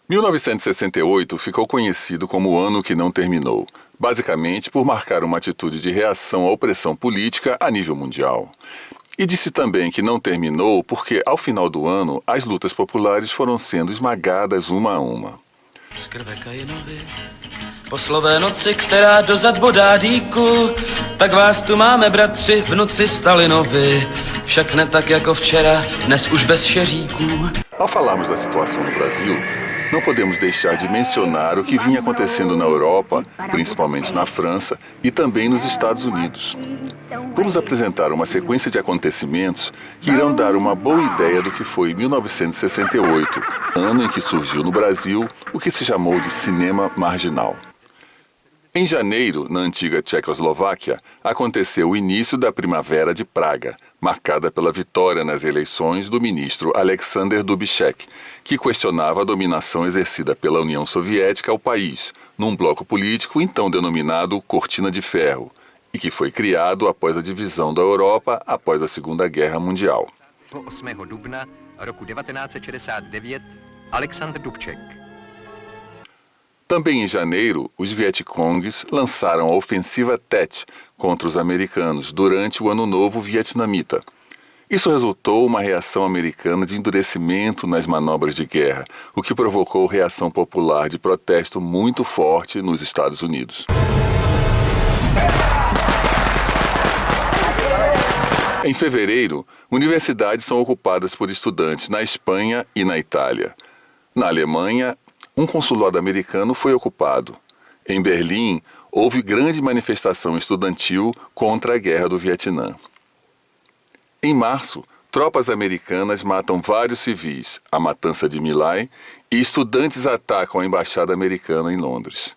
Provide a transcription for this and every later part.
1968 ficou conhecido como o ano que não terminou, basicamente por marcar uma atitude de reação à opressão política a nível mundial. E disse também que não terminou porque, ao final do ano, as lutas populares foram sendo esmagadas uma a uma. Skrve Kajinovi, po slové noci, která dozad bodá dýku, tak vás tu máme, bratři, vnuci Stalinovi, však ne tak jako včera, dnes už bez šeříků. Ao falarmos da situação no Brasil, não podemos deixar de mencionar o que vinha acontecendo na Europa, principalmente na França e também nos Estados Unidos. Vamos apresentar uma sequência de acontecimentos que irão dar uma boa ideia do que foi 1968, ano em que surgiu no Brasil o que se chamou de cinema marginal. Em janeiro, na antiga Tchecoslováquia, aconteceu o início da Primavera de Praga, marcada pela vitória nas eleições do ministro Alexander Dubček, que questionava a dominação exercida pela União Soviética ao país, num bloco político então denominado Cortina de Ferro, e que foi criado após a divisão da Europa após a Segunda Guerra Mundial. 8. dubna roku 1969, Alexander Dubček. Também em janeiro, os Vietcongues lançaram a ofensiva Tet contra os americanos durante o Ano Novo Vietnamita. Isso resultou uma reação americana de endurecimento nas manobras de guerra, o que provocou reação popular de protesto muito forte nos Estados Unidos. Em fevereiro, universidades são ocupadas por estudantes na Espanha e na Itália. Na Alemanha, um consulado americano foi ocupado. Em Berlim, houve grande manifestação estudantil contra a guerra do Vietnã. Em março, tropas americanas matam vários civis, a matança de My Lai, e estudantes atacam a embaixada americana em Londres.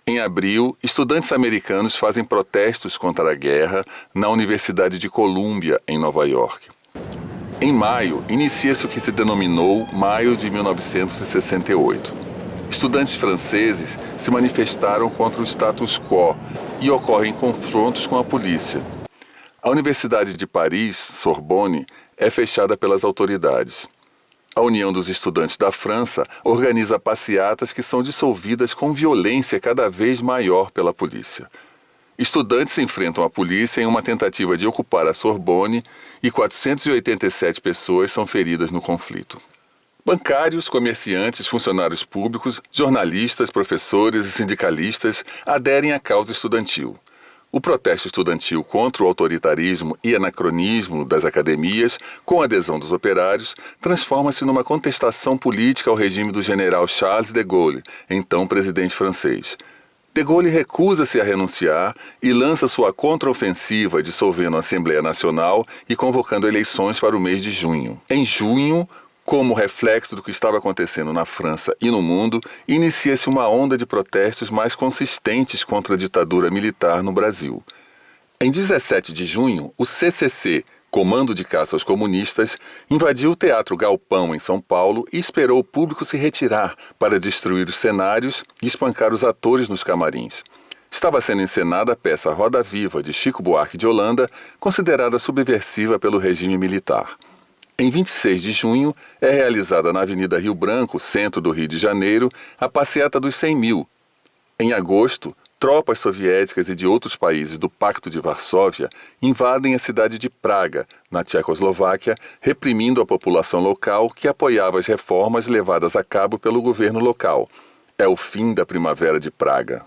Em abril, estudantes americanos fazem protestos contra a guerra na Universidade de Colômbia, em Nova York. Em maio, inicia-se o que se denominou Maio de 1968. Estudantes franceses se manifestaram contra o status quo e ocorrem confrontos com a polícia. A Universidade de Paris, Sorbonne, é fechada pelas autoridades. A União dos Estudantes da França organiza passeatas que são dissolvidas com violência cada vez maior pela polícia. Estudantes enfrentam a polícia em uma tentativa de ocupar a Sorbonne e 487 pessoas são feridas no conflito. Bancários, comerciantes, funcionários públicos, jornalistas, professores e sindicalistas aderem à causa estudantil. O protesto estudantil contra o autoritarismo e anacronismo das academias, com a adesão dos operários, transforma-se numa contestação política ao regime do general Charles de Gaulle, então presidente francês. De Gaulle recusa-se a renunciar e lança sua contraofensiva, dissolvendo a Assembleia Nacional e convocando eleições para o mês de junho. Em junho, como reflexo do que estava acontecendo na França e no mundo, inicia-se uma onda de protestos mais consistentes contra a ditadura militar no Brasil. Em 17 de junho, o CCC, Comando de Caça aos Comunistas, invadiu o Teatro Galpão, em São Paulo, e esperou o público se retirar para destruir os cenários e espancar os atores nos camarins. Estava sendo encenada a peça Roda Viva, de Chico Buarque de Holanda, considerada subversiva pelo regime militar. Em 26 de junho, é realizada na Avenida Rio Branco, centro do Rio de Janeiro, a Passeata dos 100 Mil. Em agosto, tropas soviéticas e de outros países do Pacto de Varsóvia invadem a cidade de Praga, na Tchecoslováquia, reprimindo a população local que apoiava as reformas levadas a cabo pelo governo local. É o fim da Primavera de Praga.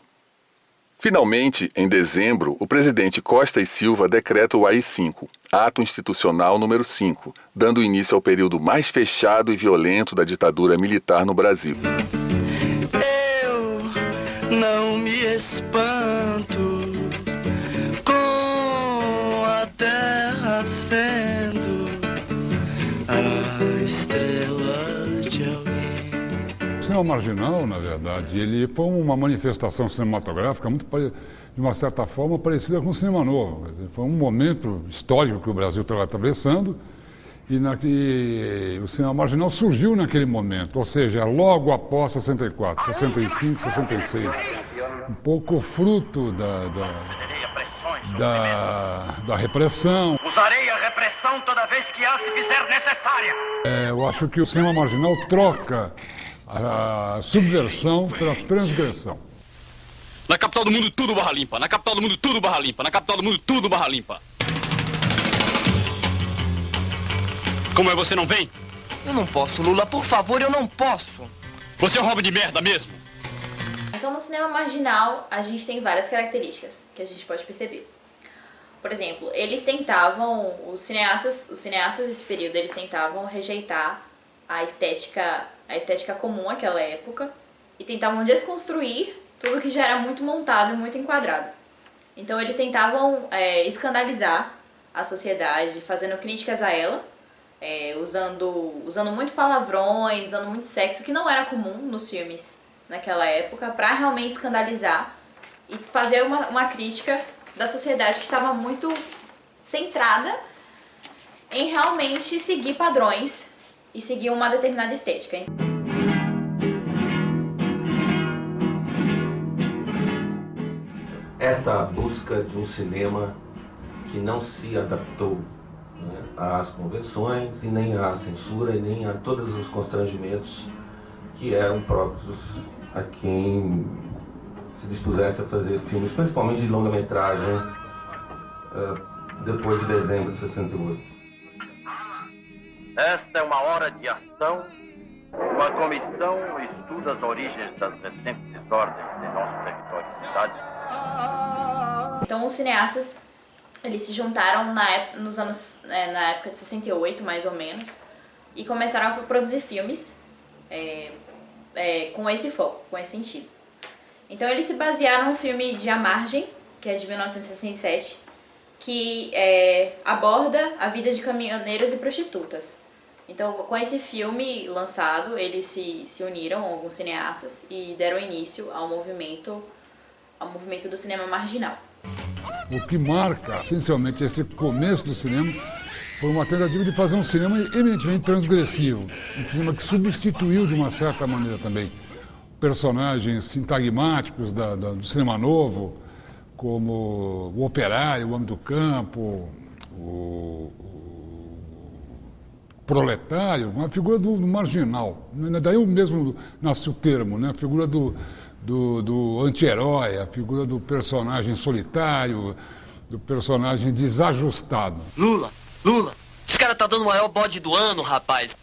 Finalmente, em dezembro, o presidente Costa e Silva decreta o AI-5, Ato Institucional número 5, dando início ao período mais fechado e violento da ditadura militar no Brasil. Eu não me espanto com a terra sendo a estrela de alguém. O cinema marginal, na verdade, ele foi uma manifestação cinematográfica muito, de uma certa forma, parecida com o cinema novo. Foi um momento histórico que o Brasil estava atravessando e o cinema marginal surgiu naquele momento, ou seja, logo após 64, 65, 66. Um pouco fruto da repressão. Usarei a repressão toda vez que ela se fizer necessária. Eu acho que o cinema marginal troca a subversão pela transgressão. Na capital do mundo tudo barra limpa, na capital do mundo tudo barra limpa, na capital do mundo tudo barra limpa. Como é, você não vem? Eu não posso, Lula, por favor, eu não posso. Você é um roubo de merda mesmo. Então, no cinema marginal, a gente tem várias características que a gente pode perceber. Por exemplo, eles tentavam, os cineastas desse período, eles tentavam rejeitar a estética comum àquela época e tentavam desconstruir tudo que já era muito montado e muito enquadrado. Então, eles tentavam escandalizar a sociedade, fazendo críticas a ela, usando muito palavrões, usando muito sexo, que não era comum nos filmes naquela época, para realmente escandalizar e fazer uma crítica da sociedade que estava muito centrada em realmente seguir padrões e seguir uma determinada estética. Esta busca de um cinema que não se adaptou, né, às convenções e nem à censura e nem a todos os constrangimentos que eram próprios a quem se dispusesse a fazer filmes, principalmente de longa-metragem, depois de dezembro de 68. Esta é uma hora de ação. Uma comissão estuda as origens das recentes desordens em nosso território e cidade. Então, os cineastas, eles se juntaram na época de 68, mais ou menos, e começaram a produzir filmes com esse foco, com esse sentido. Então, eles se basearam no filme de A Margem, que é de 1967, que aborda a vida de caminhoneiros e prostitutas. Então, com esse filme lançado, eles se uniram, alguns cineastas, e deram início ao movimento do cinema marginal. O que marca, essencialmente, esse começo do cinema foi uma tentativa de fazer um cinema eminentemente transgressivo, um cinema que substituiu, de uma certa maneira também, personagens sintagmáticos do cinema novo, como o operário, o homem do campo, o proletário, uma figura do marginal. Daí mesmo nasce o termo, né? A figura do anti-herói, a figura do personagem solitário, do personagem desajustado. Lula, esse cara tá dando o maior bode do ano, rapaz.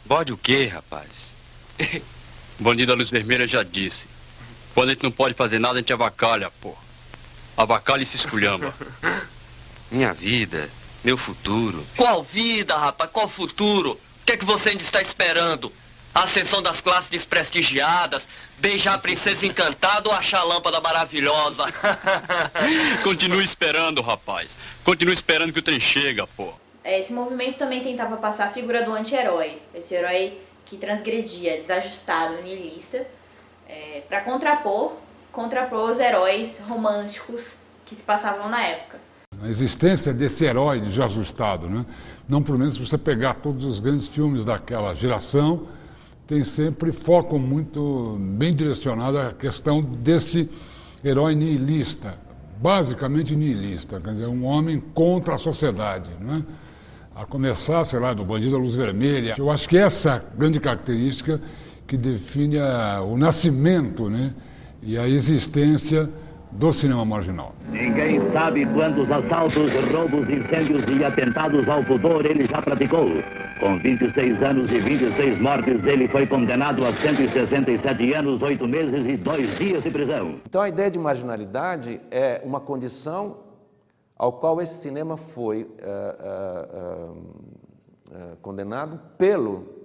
Bode o quê, rapaz? O bandido da luz vermelha já disse. Quando a gente não pode fazer nada, a gente avacalha, pô. Avacalha e se esculhamba. Minha vida, meu futuro. Qual vida, rapaz? Qual futuro? O que é que você ainda está esperando? A ascensão das classes desprestigiadas, beijar a princesa encantada ou achar a lâmpada maravilhosa? Continue esperando, rapaz. Continue esperando que o trem chega, pô. Esse movimento também tentava passar a figura do anti-herói, esse herói que transgredia, desajustado, niilista, para contrapor os heróis românticos que se passavam na época. A existência desse herói desajustado, né? Não, pelo menos, se você pegar todos os grandes filmes daquela geração, tem sempre foco muito bem direcionado à questão desse herói nihilista, basicamente nihilista, quer dizer, um homem contra a sociedade, né? A começar, sei lá, do Bandido da Luz Vermelha. Eu acho que essa grande característica que define o nascimento, né, e a existência do cinema marginal. Ninguém sabe quantos assaltos, roubos, incêndios e atentados ao pudor ele já praticou. Com 26 anos e 26 mortes, ele foi condenado a 167 anos, 8 meses e 2 dias de prisão. Então a ideia de marginalidade é uma condição ao qual esse cinema foi condenado pelo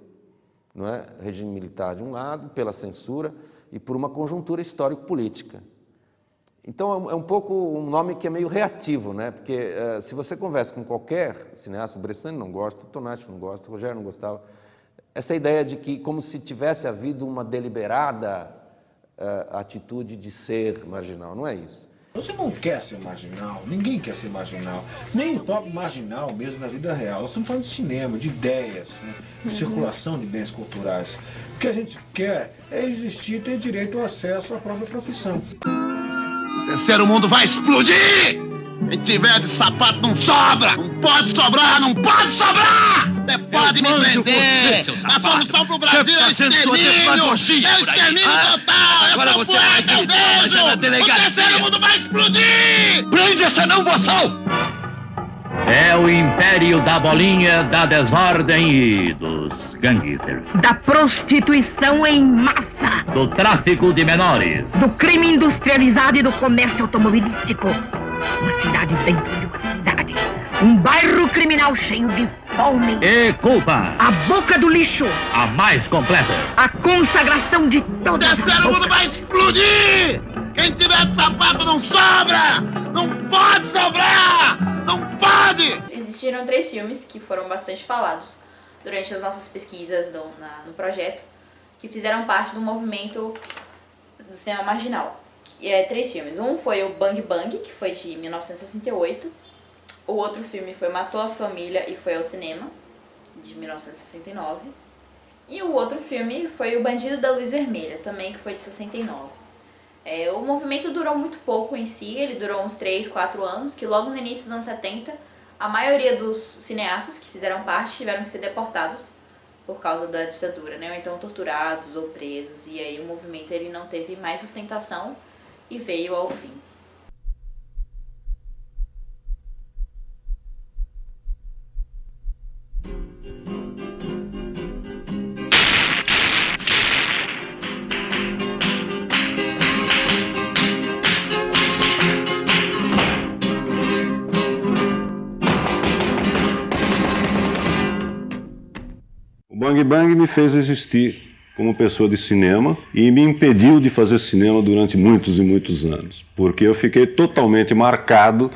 regime militar de um lado, pela censura e por uma conjuntura histórico-política. Então é um pouco um nome que é meio reativo, né? Porque se você conversa com qualquer cineasta, o Bressani não gosta, o Tonati não gosta, o Rogério não gostava, essa ideia de que como se tivesse havido uma deliberada atitude de ser marginal, não é isso. Você não quer ser marginal, ninguém quer ser marginal, nem o próprio marginal mesmo na vida real. Nós estamos falando de cinema, de ideias, né? De circulação de bens culturais. O que a gente quer é existir e ter direito ao acesso à própria profissão. O terceiro mundo vai explodir! Quem tiver de sapato não sobra! Não pode sobrar, não pode sobrar! Você pode me prender! A solução pro Brasil é extermínio! É extermínio total! Agora É você poeira que eu vejo! na delegacia. O terceiro mundo vai explodir! Prende essa não, boçal! É o império da bolinha, da desordem e dos gangsters. Da prostituição em massa. Do tráfico de menores. Do crime industrializado e do comércio automobilístico. Uma cidade dentro de uma cidade. Um bairro criminal cheio de fome. E Cuba. A boca do lixo. A mais completa. A consagração de todas as Terceiro mundo vai explodir! Quem tiver de sapato não sobra! Não pode sobrar! Não pode! Existiram 3 filmes que foram bastante falados durante as nossas pesquisas no projeto, que fizeram parte do movimento do cinema marginal. 3 filmes. Um foi o Bang Bang, que foi de 1968. O outro filme foi Matou a Família e Foi ao Cinema, de 1969. E o outro filme foi O Bandido da Luz Vermelha, também, que foi de 69. O movimento durou muito pouco em si, ele durou uns 3, 4 anos, que logo no início dos anos 70, a maioria dos cineastas que fizeram parte tiveram que ser deportados por causa da ditadura, né? Ou então torturados ou presos, e aí o movimento ele não teve mais sustentação e veio ao fim. O Bang Bang me fez existir como pessoa de cinema e me impediu de fazer cinema durante muitos e muitos anos, porque eu fiquei totalmente marcado,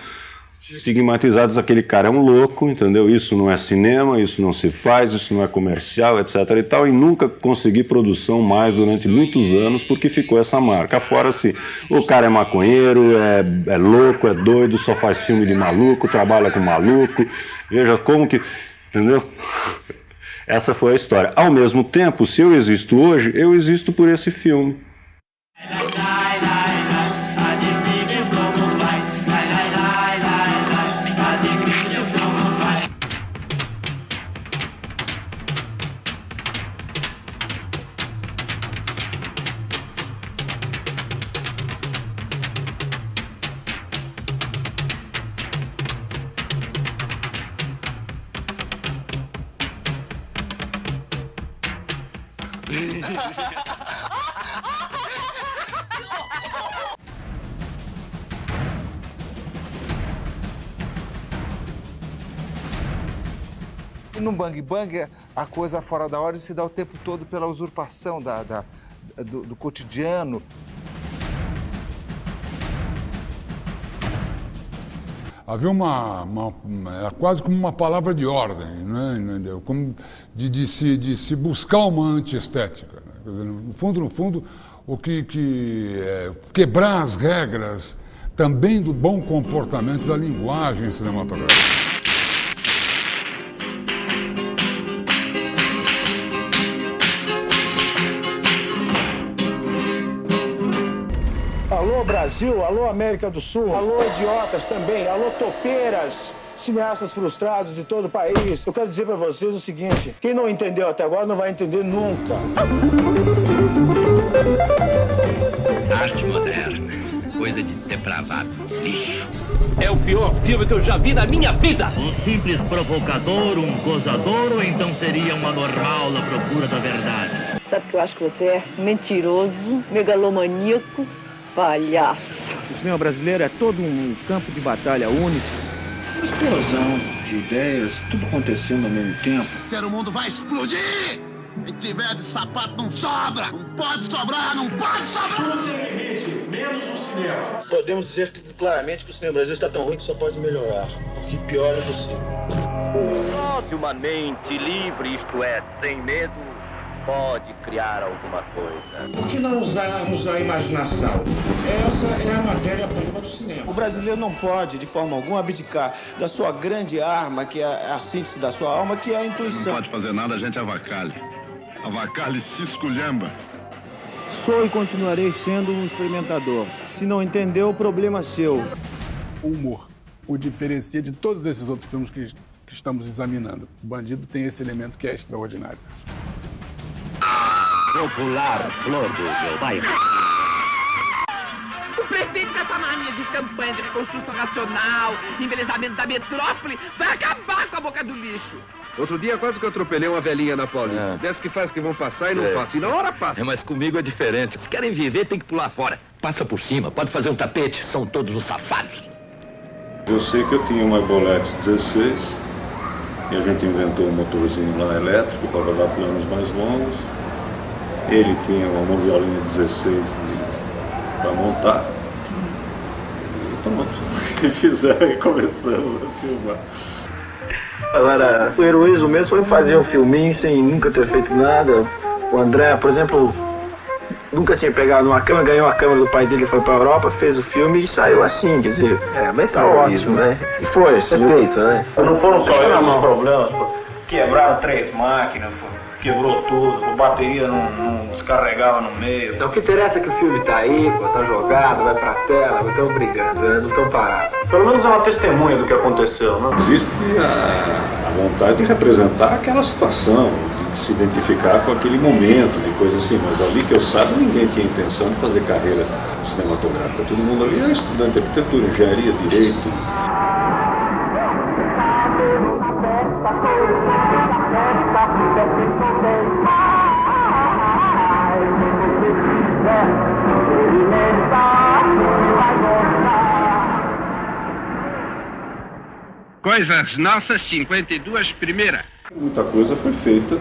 estigmatizado, aquele cara é um louco, entendeu? Isso não é cinema, isso não se faz, isso não é comercial, etc. e tal, e nunca consegui produção mais durante muitos anos porque ficou essa marca. Fora assim, o cara é maconheiro, é louco, é doido, só faz filme de maluco, trabalha com maluco, veja como que, entendeu? Essa foi a história. Ao mesmo tempo, se eu existo hoje, eu existo por esse filme. E no Bang Bang, a coisa fora da hora se dá o tempo todo pela usurpação do cotidiano. Havia era quase como uma palavra de ordem, né? Entendeu? Como de se buscar uma antiestética. Né? Quer dizer, no fundo, quebrar as regras também do bom comportamento da linguagem cinematográfica. Alô Brasil, alô América do Sul, alô idiotas também, alô topeiras, cineastas frustrados de todo o país. Eu quero dizer pra vocês o seguinte, quem não entendeu até agora não vai entender nunca. Arte moderna, coisa de depravado, lixo. É o pior filme que eu já vi na minha vida! Um simples provocador, um gozador, ou então seria uma normal na procura da verdade? Sabe que eu acho que você é mentiroso, megalomaníaco, palhaço. O cinema brasileiro é todo um campo de batalha único. Uma explosão de ideias, tudo acontecendo ao mesmo tempo. O terceiro mundo vai explodir! Quem tiver de sapato não sobra! Não pode sobrar, não pode sobrar! Tudo tem limite, menos o cinema. Podemos dizer claramente que o cinema brasileiro está tão ruim que só pode melhorar. Porque pior é possível. Só de uma mente livre, isto é, sem medo, pode criar alguma coisa. Por que não usarmos a imaginação? Essa é a matéria-prima do cinema. O brasileiro não pode, de forma alguma, abdicar da sua grande arma, que é a síntese da sua alma, que é a intuição. Não pode fazer nada, a gente avacalha. Avacalha e se esculhamba. Sou e continuarei sendo um experimentador. Se não entendeu, o problema é seu. O humor o diferencia de todos esses outros filmes que que estamos examinando. O bandido tem esse elemento que é extraordinário. Popular Flor do Bairro. O prefeito com essa mania de campanha de reconstrução nacional, embelezamento da metrópole, vai acabar com a boca do lixo. Outro dia quase que eu atropelei uma velhinha na Paulista. Desce que faz que vão passar e não passa. E na hora passa. Mas comigo é diferente. Se querem viver, tem que pular fora. Passa por cima, pode fazer um tapete. São todos os safados. Eu sei que eu tinha uma Bolex 16 e a gente inventou um motorzinho lá elétrico para rodar planos mais longos. Ele tinha uma violinha 16 para montar. E pronto, e fizeram e começamos a filmar. Agora, o heroísmo mesmo foi fazer um filminho sem nunca ter feito nada. O André, por exemplo, nunca tinha pegado uma câmera, ganhou a câmera do pai dele, foi pra Europa, fez o filme e saiu assim, quer dizer, mas tá ótimo, né? E foi, feito, né? Não foram só os problemas, quebraram 3 máquinas, quebrou tudo, a bateria não descarregava no meio. Então, o que interessa é que o filme tá aí, tá jogado, vai pra tela, não estão brigando, né? Não estão parados. Pelo menos é uma testemunha do que aconteceu, né? Existe a vontade de representar aquela situação, de se identificar com aquele momento, de coisa assim, mas ali que eu saiba, ninguém tinha intenção de fazer carreira cinematográfica. Todo mundo ali era estudante de arquitetura, engenharia, direito. Coisas nossas, 52 primeira. Muita coisa foi feita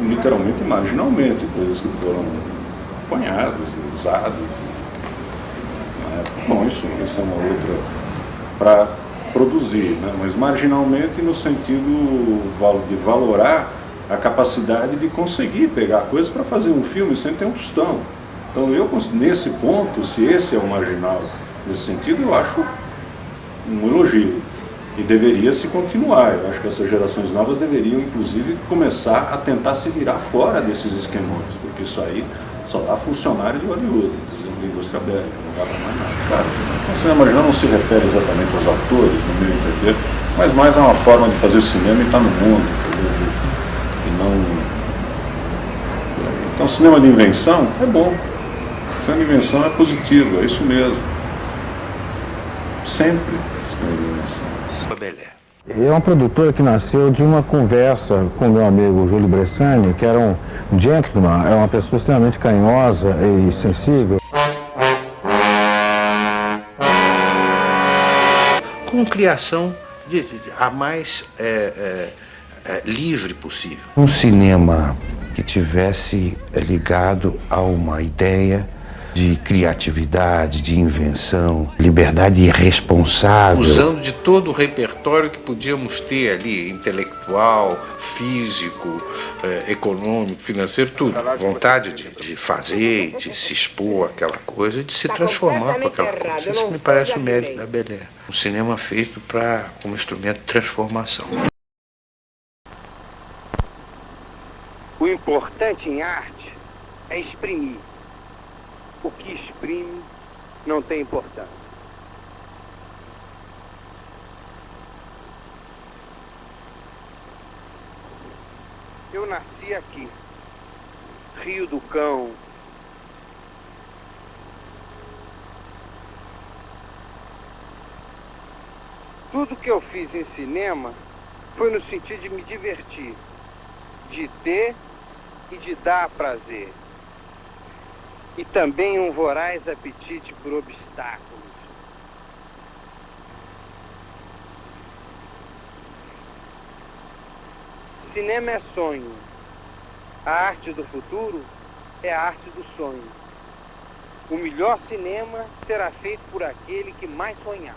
literalmente marginalmente, coisas que foram apanhadas e usadas. Bom, isso é uma outra para produzir, né? Mas marginalmente no sentido de valorar a capacidade de conseguir pegar coisas para fazer um filme sem ter um tostão. Então eu, nesse ponto, se esse é o marginal nesse sentido, eu acho um elogio. E deveria se continuar. Eu acho que essas gerações novas deveriam, inclusive, começar a tentar se virar fora desses esquemotes, porque isso aí só dá funcionário de Hollywood, da indústria bélica, não dá para mais nada. Claro, então, o cinema marginal não se refere exatamente aos autores, no meu entender, mas mais a uma forma de fazer cinema e estar no mundo, e não... Então, cinema de invenção é bom. Cinema de invenção é positivo, é isso mesmo. Sempre cinema de invenção. É uma produtora que nasceu de uma conversa com meu amigo Júlio Bressani, que era um gentleman, é uma pessoa extremamente carinhosa e sensível. Com criação a mais livre possível. Um cinema que tivesse ligado a uma ideia de criatividade, de invenção, liberdade irresponsável. Usando de todo o repertório que podíamos ter ali, intelectual, físico, econômico, financeiro, tudo. Vontade de fazer, de se expor àquela coisa, de se transformar com aquela coisa. Isso me parece o mérito da Bel-Air. Um cinema feito como instrumento de transformação. O importante em arte é exprimir. O que exprime não tem importância. Eu nasci aqui, Rio do Cão. Tudo que eu fiz em cinema foi no sentido de me divertir, de ter e de dar prazer. E também um voraz apetite por obstáculos. Cinema é sonho. A arte do futuro é a arte do sonho. O melhor cinema será feito por aquele que mais sonhar.